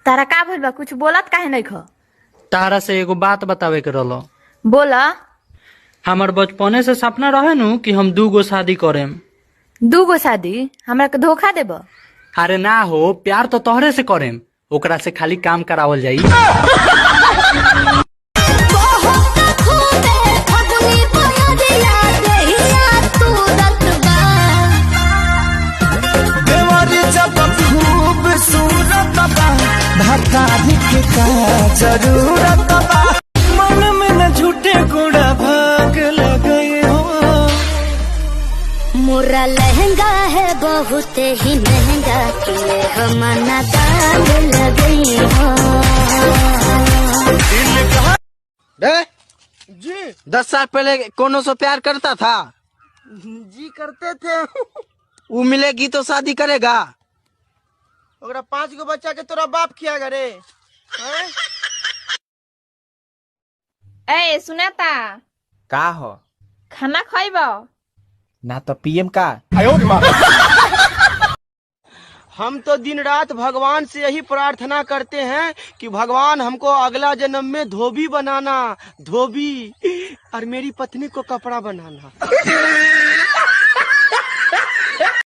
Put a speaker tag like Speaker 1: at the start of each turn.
Speaker 1: तारा का भइल बा? कुछ बोलत काहे नहीं ख?
Speaker 2: तारा से एगो बात बतावे के रहलो।
Speaker 1: बोला।
Speaker 2: हमार बचपने से सपना रहे नु कि हम 2 शादी करेम।
Speaker 1: 2 शादी? हमरा के धोखा देब?
Speaker 2: अरे ना हो, प्यार तो तोहरे से करेम, ओकरा से खाली काम करावल जाई।
Speaker 3: जरूरत मन में न झूठे गुड़ा भाग लगे हो।
Speaker 4: मोरा लहंगा है बहुत ही महंगा, किले हमना दाग लगे हो।
Speaker 5: जी 10 साल पहले कोनो से प्यार करता था?
Speaker 3: जी करते थे।
Speaker 5: वो मिलेगी तो शादी करेगा?
Speaker 3: ओकरा 5 गो बच्चा के तोरा बाप किया करे।
Speaker 1: ए सुनाता
Speaker 6: का हो?
Speaker 1: खाना खाइब
Speaker 6: ना तो पीएम का।
Speaker 3: हम तो दिन रात भगवान से यही प्रार्थना करते हैं कि भगवान हमको अगला जन्म में धोबी बनाना, धोबी, और मेरी पत्नी को कपड़ा बनाना।